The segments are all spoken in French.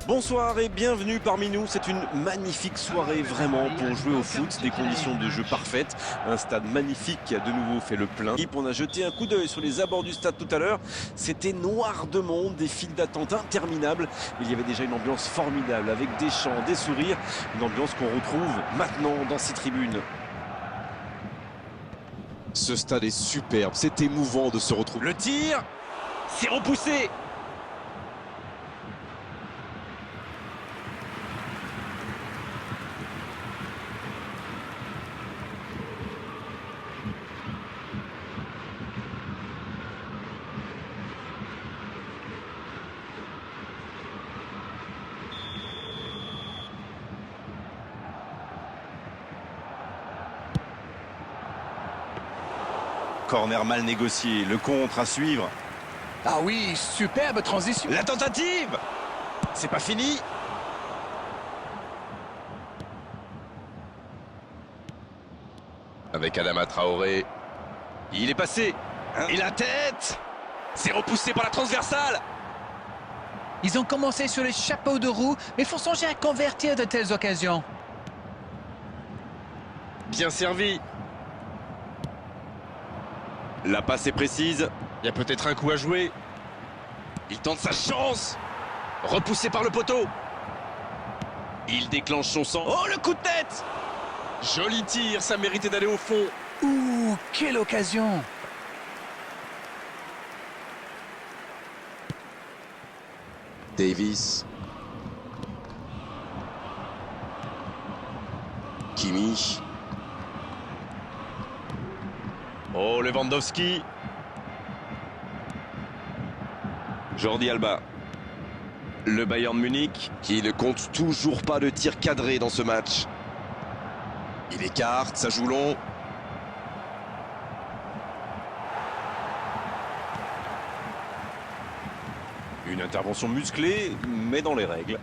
Bonsoir et bienvenue parmi nous. C'est une magnifique soirée vraiment pour jouer au foot. Des conditions de jeu parfaites. Un stade magnifique qui a de nouveau fait le plein. On a jeté un coup d'œil sur les abords du stade tout à l'heure. C'était noir de monde, des files d'attente interminables. Il y avait déjà une ambiance formidable avec des chants, des sourires. Une ambiance qu'on retrouve maintenant dans ces tribunes. Ce stade est superbe. C'est émouvant de se retrouver. Le tir, c'est repoussé. Corner mal négocié, le contre à suivre. Ah oui, superbe transition. La tentative, c'est pas fini. Avec Adama Traoré. Il est passé. Et la tête, c'est repoussé par la transversale. Ils ont commencé sur les chapeaux de roue, mais faut songer à convertir de telles occasions. Bien servi. La passe est précise. Il y a peut-être un coup à jouer. Il tente sa chance. Repoussé par le poteau. Il déclenche son sang. Oh, le coup de tête. Joli tir, ça méritait d'aller au fond. Ouh, quelle occasion! Davis. Kimi. Oh, Lewandowski. Jordi Alba. Le Bayern Munich. Qui ne compte toujours pas de tir cadré dans ce match. Il écarte, ça joue long. Une intervention musclée, mais dans les règles.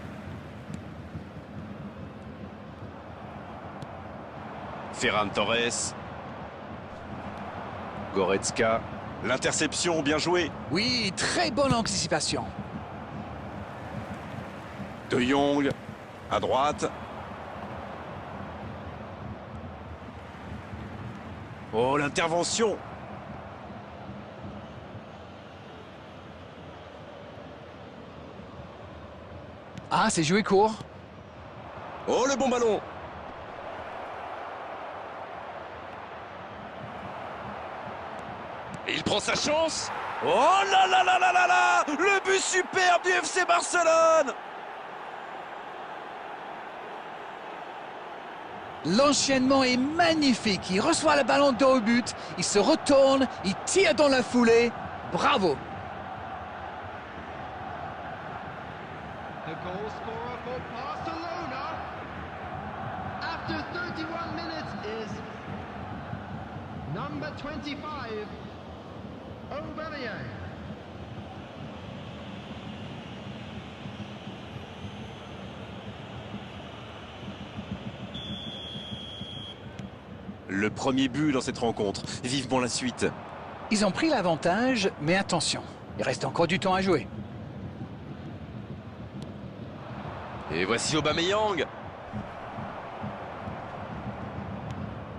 Ferran Torres. Goretzka. L'interception, bien joué. Oui, très bonne anticipation. De Jong. À droite. Oh, l'intervention. Ah, c'est joué court. Oh, le bon ballon. Il prend sa chance. Oh là là là là là là. Le but superbe du FC Barcelone. L'enchaînement est magnifique. Il reçoit le ballon dos au but. Il se retourne. Il tire dans la foulée. Bravo. The goal scorer for Barcelona after 31 minutes is number 25, Aubameyang. Le premier but dans cette rencontre. Vivement la suite. Ils ont pris l'avantage, mais attention, il reste encore du temps à jouer. Et voici Aubameyang.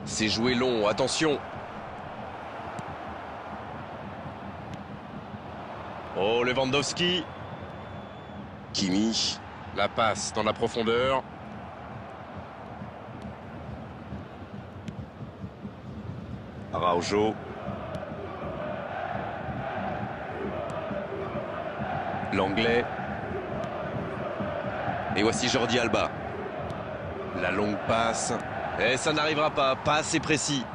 C'est joué long, attention. Oh, Lewandowski. Kimi. La passe dans la profondeur. Araujo. L'anglais. Et voici Jordi Alba. La longue passe. Et ça n'arrivera pas, pas assez précis.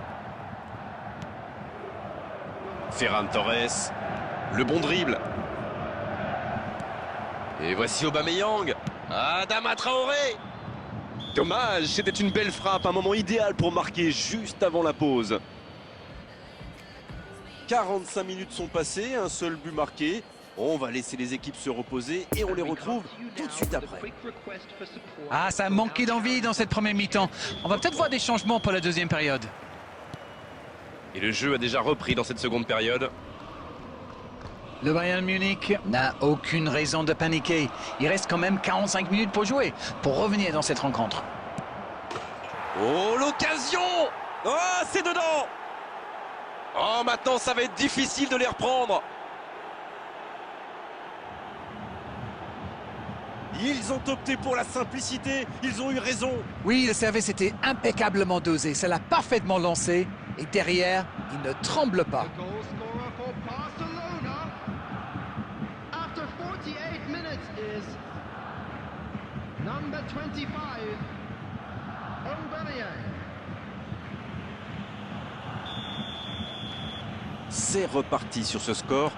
Ferran Torres. Le bon dribble. Et voici Aubameyang. Adama Traoré. Dommage, c'était une belle frappe, un moment idéal pour marquer juste avant la pause. 45 minutes sont passées, un seul but marqué. On va laisser les équipes se reposer et on les retrouve tout de suite après. Ah, ça a manqué d'envie dans cette première mi-temps. On va peut-être voir des changements pour la deuxième période. Et le jeu a déjà repris dans cette seconde période. Le Bayern Munich n'a aucune raison de paniquer. Il reste quand même 45 minutes pour jouer, pour revenir dans cette rencontre. Oh, l'occasion! Oh, c'est dedans! Oh, maintenant, ça va être difficile de les reprendre. Ils ont opté pour la simplicité, ils ont eu raison. Oui, le service était impeccablement dosé, ça l'a parfaitement lancé. Et derrière, il ne tremble pas. The goal scorer for Barcelona after 48 minutes is number 25, Aubameyang. C'est reparti sur ce score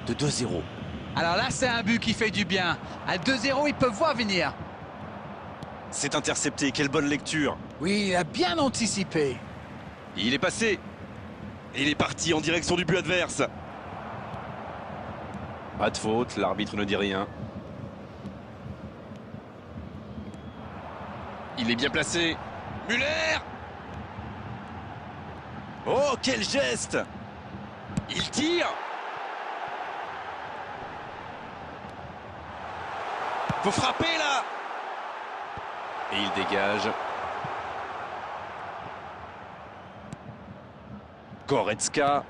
de 2-0. Alors là, c'est un but qui fait du bien. À 2-0, ils peuvent voir venir. C'est intercepté, quelle bonne lecture. Oui, il a bien anticipé. Il est passé. Il est parti en direction du but adverse. Pas de faute, l'arbitre ne dit rien. Il est bien placé. Müller! Oh, quel geste! Il tire. Faut frapper là. Et il dégage. Goretzka.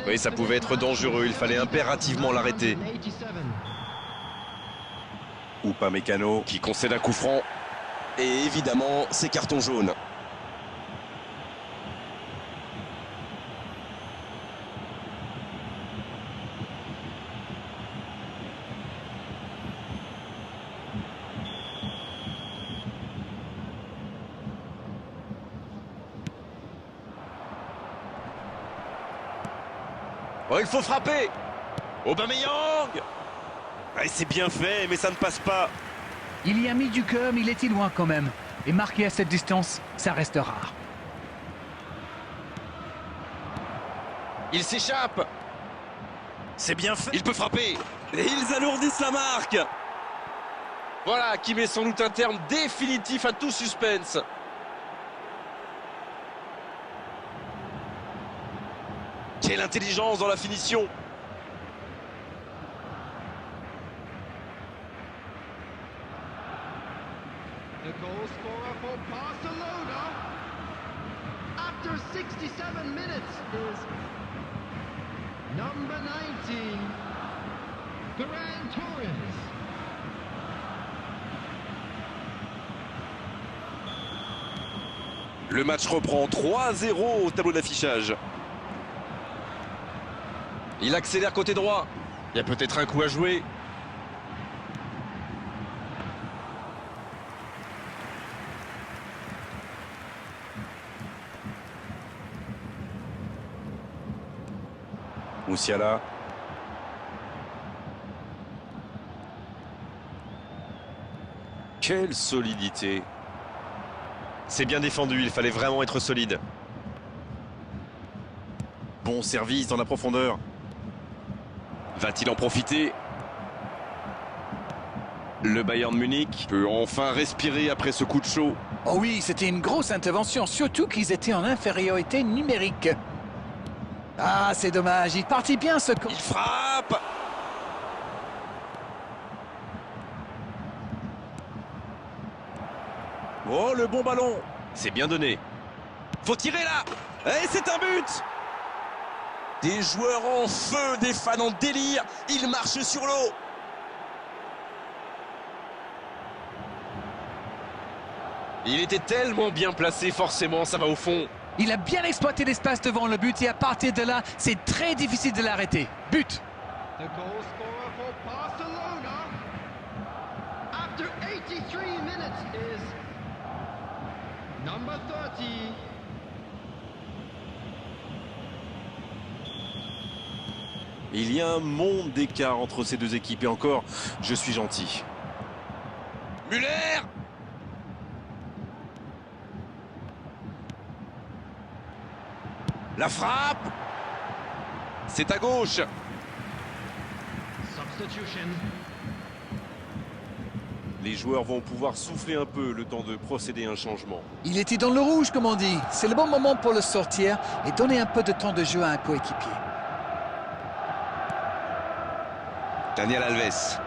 Oui, ça pouvait être dangereux, il fallait impérativement l'arrêter. Upamecano. Qui concède un coup franc. Et évidemment, c'est carton jaune. Oh, il faut frapper! Aubameyang! Ouais, c'est bien fait, mais ça ne passe pas. Il y a mis du cœur, mais il était loin quand même. Et marquer à cette distance, ça reste rare. Il s'échappe. C'est bien fait. Il peut frapper. Et ils alourdissent la marque. Voilà qui met sans doute un terme définitif à tout suspense. Quelle intelligence dans la finition. The goal scorer for Barcelona after 67 minutes is number 19, Ferran Torres. Le match reprend 3-0 au tableau d'affichage. Il accélère côté droit. Il y a peut-être un coup à jouer. Moussiala. Quelle solidité. C'est bien défendu, il fallait vraiment être solide. Bon service dans la profondeur. Va-t-il en profiter? Le Bayern Munich peut enfin respirer après ce coup de chaud. Oh oui, c'était une grosse intervention, surtout qu'ils étaient en infériorité numérique. Ah, c'est dommage, il partit bien ce... Il frappe! Oh, le bon ballon. C'est bien donné. Faut tirer là! Et c'est un but! Des joueurs en feu, des fans en délire, ils marchent sur l'eau. Il était tellement bien placé, forcément, ça va au fond. Il a bien exploité l'espace devant le but et à partir de là, c'est très difficile de l'arrêter. But! The goal scorer for Barcelona after 83 minutes is number 30, Il y a un monde d'écart entre ces deux équipes. Et encore, je suis gentil. Müller! La frappe. C'est à gauche. substitution. Les joueurs vont pouvoir souffler un peu le temps de procéder à un changement. Il était dans le rouge, comme on dit. C'est le bon moment pour le sortir et donner un peu de temps de jeu à un coéquipier. Daniel Alves.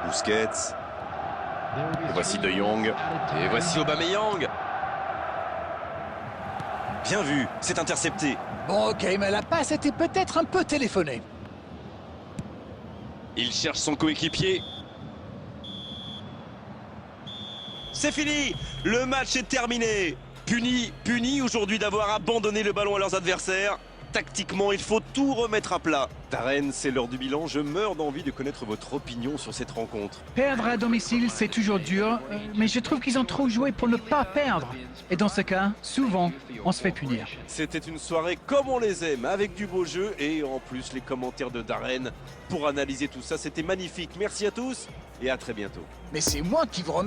Busquets. Et voici De Jong. Et voici Aubameyang. Bien vu, c'est intercepté. Bon, ok, mais la passe était peut-être un peu téléphonée. Il cherche son coéquipier. C'est fini, le match est terminé. Puni aujourd'hui d'avoir abandonné le ballon à leurs adversaires. Tactiquement, il faut tout remettre à plat. Darren, c'est l'heure du bilan. Je meurs d'envie de connaître votre opinion sur cette rencontre. Perdre à domicile, c'est toujours dur, mais je trouve qu'ils ont trop joué pour ne pas perdre. Et dans ce cas, souvent, on se fait punir. C'était une soirée comme on les aime, avec du beau jeu et en plus les commentaires de Darren pour analyser tout ça. C'était magnifique. Merci à tous et à très bientôt. Mais c'est moi qui vous remercie.